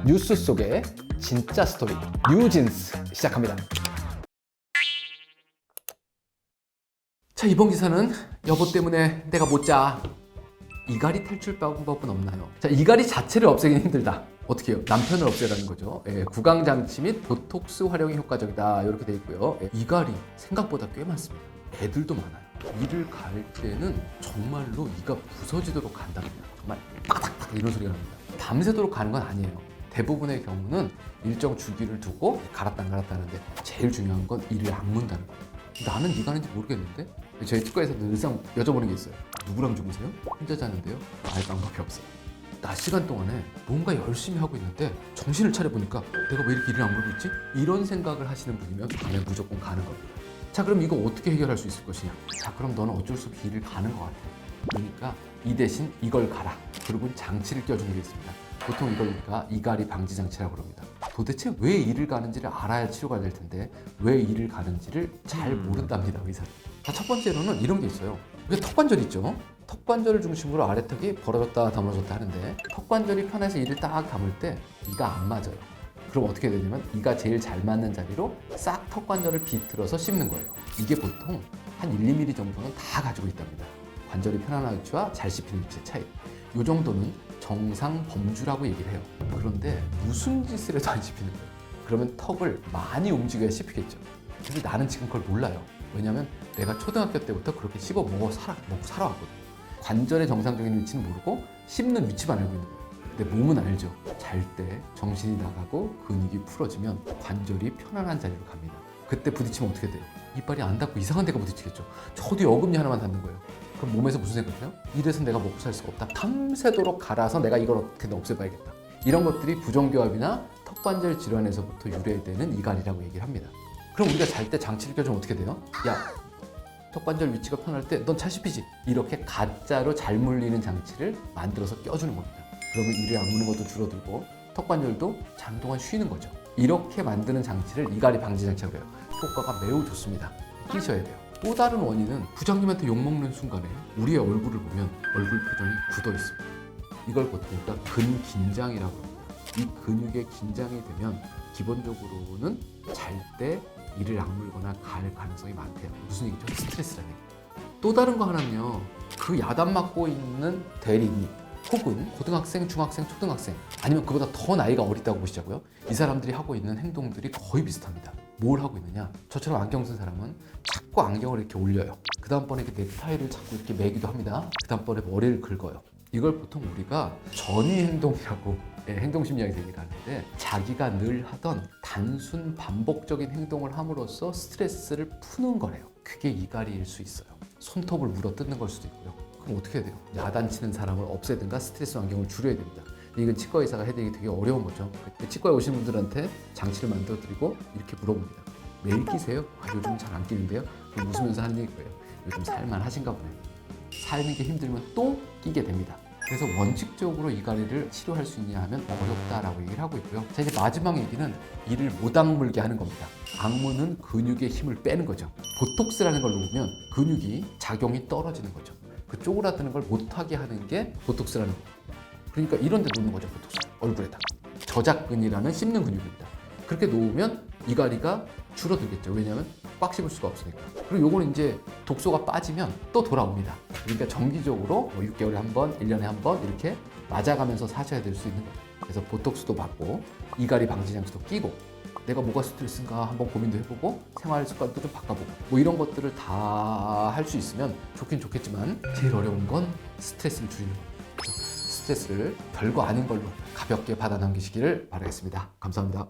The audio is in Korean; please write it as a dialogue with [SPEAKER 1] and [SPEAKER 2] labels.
[SPEAKER 1] 뉴스 속의 진짜 스토리 뉴진스 시작합니다. 자, 이번 기사는 여보 때문에 내가 못 자. 이갈이 탈출 방법은 없나요? 자, 이갈이 자체를 없애기는 힘들다. 어떻게 해요? 남편을 없애라는 거죠. 구강장치 및 보톡스 활용이 효과적이다. 이렇게 돼 있고요. 이갈이 생각보다 꽤 많습니다. 애들도 많아요. 이를 갈 때는 정말로 이가 부서지도록 간답니다. 정말 빠닥빠닥 이런 소리가 납니다. 밤새도록 가는 건 아니에요. 대부분의 경우는 일정 주기를 두고 갈았다 안 갈았다 하는데 제일 중요한 건 이를 악문다는 거예요. 나는 네가 하는지 모르겠는데 저희 치과에서도 늘상 여쭤보는 게 있어요. 누구랑 주무세요? 혼자 자는데요? 알 방법이 없어요. 낮 시간 동안에 뭔가 열심히 하고 있는데 정신을 차려보니까 내가 왜 이렇게 이를 악물고 있지? 이런 생각을 하시는 분이면 밤에 무조건 가는 겁니다. 자, 그럼 이거 어떻게 해결할 수 있을 것이냐? 자, 그럼 너는 어쩔 수 없이 이를 가는 것 같아. 그러니까 이 대신 이걸 가라. 그리고 장치를 껴주는 게 있습니다. 보통 이걸 우리가 이갈이 방지 장치라고 그럽니다. 도대체 왜 이를 가는지를 알아야 치료가 될 텐데 왜 이를 가는지를 잘 모른답니다, 의사는. 자, 첫 번째로는 이런 게 있어요. 우리가 턱관절 있죠? 턱관절을 중심으로 아래턱이 벌어졌다 다물어졌다 하는데 턱관절이 편해서 이를 딱 감을 때 이가 안 맞아요. 그럼 어떻게 되냐면 이가 제일 잘 맞는 자리로 싹 턱관절을 비틀어서 씹는 거예요. 이게 보통 한 1, 2mm 정도는 다 가지고 있답니다. 관절이 편안한 위치와 잘 씹히는 위치의 차이. 이 정도는 정상 범주라고 얘기를 해요. 그런데 무슨 짓을 해도 안 씹히는 거예요. 그러면 턱을 많이 움직여야 씹히겠죠. 근데 나는 지금 그걸 몰라요. 왜냐면 내가 초등학교 때부터 그렇게 씹어 먹고 살아왔거든요. 관절의 정상적인 위치는 모르고 씹는 위치만 알고 있는 거예요. 근데 몸은 알죠. 잘 때 정신이 나가고 근육이 풀어지면 관절이 편안한 자리로 갑니다. 그때 부딪히면 어떻게 돼요? 이빨이 안 닿고 이상한 데가 부딪히겠죠. 저도 어금니 하나만 닿는 거예요. 그럼 몸에서 무슨 생각이에요? 이래서 내가 먹고 살 수가 없다. 밤새도록 갈아서 내가 이걸 어떻게든 없애봐야겠다. 이런 것들이 부정교합이나 턱관절 질환에서부터 유래되는 이갈이라고 얘기를 합니다. 그럼 우리가 잘 때 장치를 껴주면 어떻게 돼요? 야, 턱관절 위치가 편할 때 넌 잘 씹히지? 이렇게 가짜로 잘 물리는 장치를 만들어서 껴주는 겁니다. 그러면 이를 악무는 것도 줄어들고 턱관절도 잠 동안 쉬는 거죠. 이렇게 만드는 장치를 이갈이 방지 장치라고 해요. 효과가 매우 좋습니다. 끼셔야 돼요. 또 다른 원인은 부장님한테 욕먹는 순간에 우리의 얼굴을 보면 얼굴 표정이 굳어 있습니다. 이걸 보통 우리가 근긴장이라고 합니다. 이 근육에 긴장이 되면 기본적으로는 잘 때 이를 악물거나 갈 가능성이 많대요. 무슨 얘기죠? 스트레스라는 얘기. 또 다른 거 하나는요. 그 야단 맞고 있는 대리님 혹은 고등학생, 중학생, 초등학생 아니면 그보다 더 나이가 어리다고 보시자고요. 이 사람들이 하고 있는 행동들이 거의 비슷합니다. 뭘 하고 있느냐? 저처럼 안경 쓴 사람은 자꾸 안경을 이렇게 올려요. 그 다음번에 이렇게 넥타이를 자꾸 이렇게 매기도 합니다. 그 다음번에 머리를 긁어요. 이걸 보통 우리가 전위 행동이라고 행동심리학에서 얘기를 하는데 자기가 늘 하던 단순 반복적인 행동을 함으로써 스트레스를 푸는 거래요. 그게 이갈이일 수 있어요. 손톱을 물어 뜯는 걸 수도 있고요. 그럼 어떻게 해야 돼요? 야단치는 사람을 없애든가 스트레스 환경을 줄여야 됩니다. 이건 치과 의사가 해야 되기 되게 어려운 거죠. 치과에 오시는 분들한테 장치를 만들어 드리고 이렇게 물어봅니다. 매일 끼세요? 요즘 잘 안 끼는데요? 웃으면서 하는 얘기예요. 요즘 살만 하신가 보네요. 살는 게 힘들면 또 끼게 됩니다. 그래서 원칙적으로 이갈이를 치료할 수 있냐 하면 어렵다라고 얘기를 하고 있고요. 자, 이제 마지막 얘기는 이를 못 악물게 하는 겁니다. 악무는 근육의 힘을 빼는 거죠. 보톡스라는 걸 놓으면 근육이 작용이 떨어지는 거죠. 그 쪼그라드는 걸 못하게 하는 게 보톡스라는 거예요. 그러니까 이런 데 놓는 거죠, 보톡스. 얼굴에다. 저작근이라는 씹는 근육입니다. 그렇게 놓으면 이갈이가 줄어들겠죠. 왜냐하면 꽉 씹을 수가 없으니까. 그리고 요거는 이제 독소가 빠지면 또 돌아옵니다. 그러니까 정기적으로 6개월에 한 번, 1년에 한 번 이렇게 맞아가면서 사셔야 될 수 있는 거예요. 그래서 보톡스도 받고 이갈이 방지 장치도 끼고 내가 뭐가 스트레스인가 한번 고민도 해보고 생활 습관도 좀 바꿔보고 뭐 이런 것들을 다 할 수 있으면 좋긴 좋겠지만 제일 어려운 건 스트레스를 줄이는 겁니다. 스트레스를 별거 아닌 걸로 가볍게 받아 넘기시기를 바라겠습니다. 감사합니다.